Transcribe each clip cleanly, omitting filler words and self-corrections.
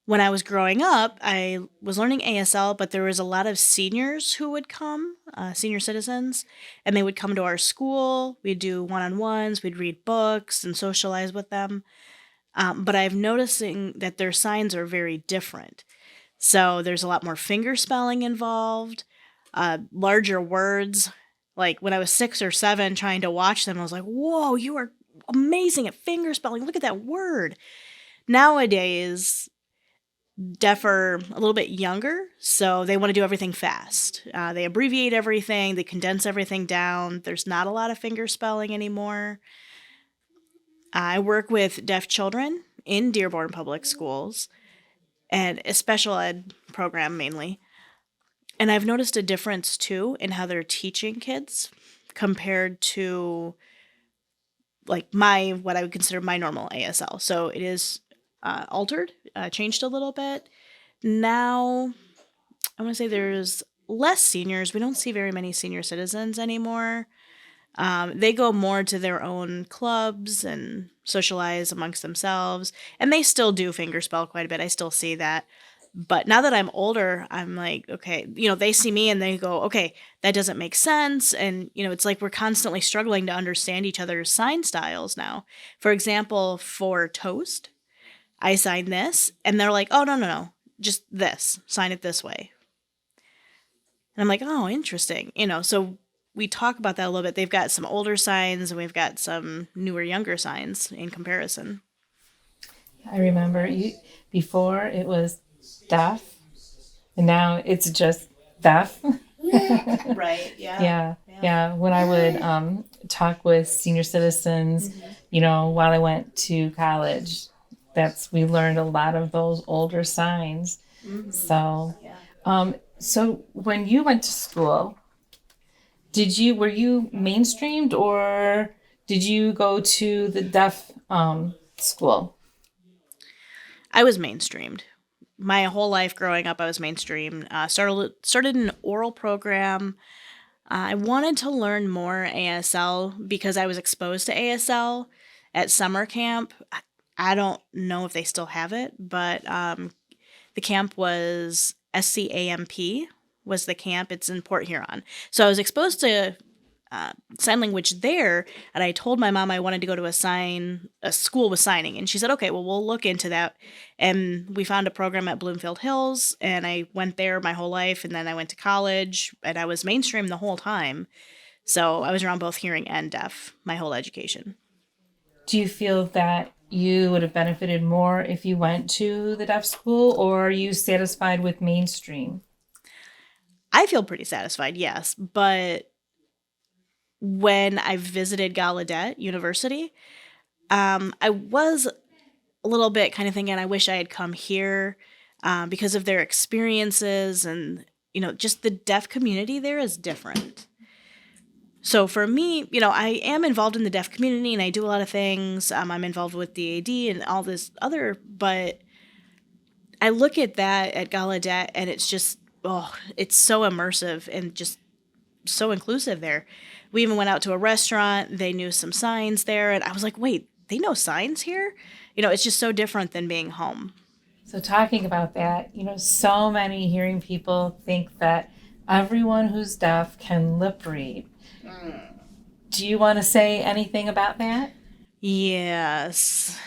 When I was growing up, I was learning ASL, but there was a lot of seniors who would come, senior citizens, and they would come to our school. We'd do one-on-ones, we'd read books and socialize with them. But I'm noticing that their signs are very different. So there's a lot more finger spelling involved, larger words. Like when I was 6 or 7 trying to watch them, I was like, whoa, you are amazing at finger spelling. Look at that word. Nowadays, deaf are a little bit younger, so they want to do everything fast. They abbreviate everything, they condense everything down. There's not a lot of finger spelling anymore. I work with deaf children in Dearborn Public Schools and a special ed program mainly. And I've noticed a difference too in how they're teaching kids compared to like my what I would consider my normal ASL. So it is altered, changed a little bit. Now I want to say there's less seniors. We don't see very many senior citizens anymore. They go more to their own clubs and socialize amongst themselves. And they still do fingerspell quite a bit. I still see that. But now that I'm older, I'm like, okay, they see me and they go, okay, that doesn't make sense. And, it's like we're constantly struggling to understand each other's sign styles now. For example, for toast, I sign this, and they're like, oh, no, no, no, just this. Sign it this way. And I'm like, oh, interesting. So we talk about that a little bit. They've got some older signs, and we've got some newer, younger signs in comparison. I remember before it was deaf, and now it's just deaf. Right, yeah. Yeah. When I would talk with senior citizens, while I went to college, we learned a lot of those older signs. Mm-hmm. So, Yeah. so when you went to school, were you mainstreamed or did you go to the deaf school? I was mainstreamed. My whole life growing up, I was mainstream. Started an oral program. I wanted to learn more ASL because I was exposed to ASL at summer camp. I don't know if they still have it, but the camp was SCAMP was the camp. It's in Port Huron. So I was exposed to sign language there, and I told my mom I wanted to go to a school with signing, and she said, okay, well, we'll look into that. And we found a program at Bloomfield Hills, and I went there my whole life, and then I went to college, and I was mainstream the whole time. So I was around both hearing and deaf my whole education. Do you feel that you would have benefited more if you went to the deaf school, or are you satisfied with mainstream? I feel pretty satisfied, yes, but when I visited Gallaudet University, I was a little bit kind of thinking I wish I had come here because of their experiences and, just the deaf community there is different. So for me, I am involved in the deaf community and I do a lot of things. I'm involved with DAD and all this other, but I look at that at Gallaudet and it's just, it's so immersive and just so inclusive there. We even went out to a restaurant. They knew some signs there. And I was like, wait, they know signs here? It's just so different than being home. So talking about that, so many hearing people think that everyone who's deaf can lip read. Do you want to say anything about that? Yes.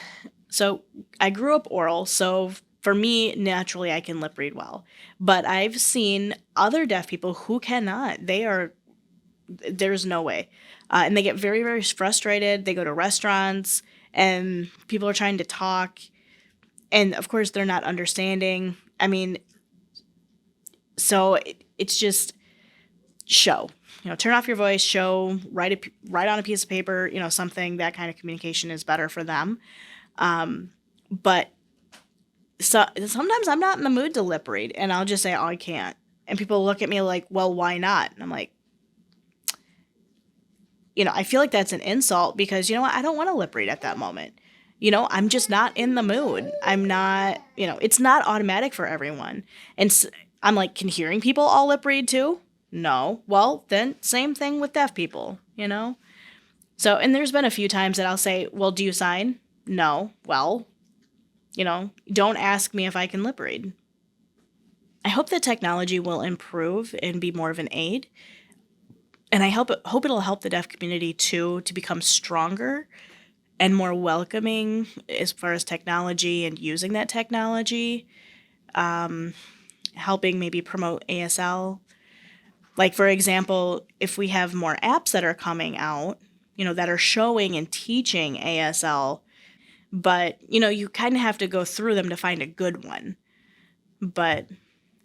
So I grew up oral, so for me, naturally, I can lip read well. But I've seen other deaf people who cannot. There's no way. And they get very, very frustrated. They go to restaurants and people are trying to talk. And of course, they're not understanding. I mean, so it's just show. Turn off your voice, show, write on a piece of paper, something. That kind of communication is better for them. But sometimes I'm not in the mood to lip read, and I'll just say, oh, I can't. And people look at me like, well, why not? And I'm like, I feel like that's an insult because, what? I don't want to lip read at that moment. I'm just not in the mood. I'm not, it's not automatic for everyone. And I'm like, can hearing people all lip read too? No. Well, then same thing with deaf people, So, and there's been a few times that I'll say, well, do you sign? No. Well, Don't ask me if I can lip read. I hope that technology will improve and be more of an aid. And I hope it'll help the deaf community too to become stronger and more welcoming as far as technology and using that technology, helping maybe promote ASL. Like, for example, if we have more apps that are coming out, that are showing and teaching ASL, but, you kind of have to go through them to find a good one, but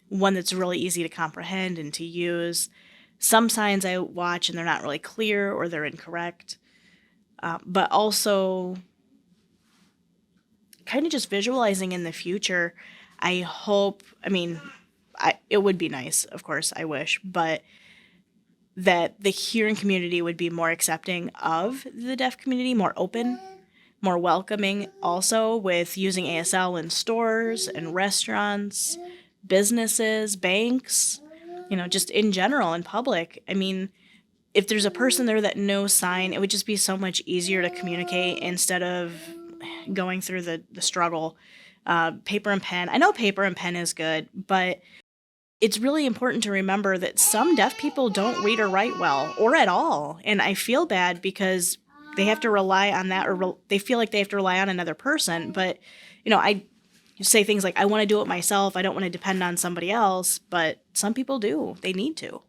one that's really easy to comprehend and to use. Some signs I watch and they're not really clear or they're incorrect, but also kind of just visualizing in the future. I hope, it would be nice, of course, I wish, but that the hearing community would be more accepting of the deaf community, more open, more welcoming, also with using ASL in stores and restaurants, businesses, banks, just in general in public. I mean, if there's a person there that knows sign, it would just be so much easier to communicate instead of going through the struggle. Paper and pen. I know paper and pen is good, but it's really important to remember that some deaf people don't read or write well or at all. And I feel bad because they have to rely on that, or they feel like they have to rely on another person. But, I say things like, I want to do it myself. I don't want to depend on somebody else. But some people do. They need to.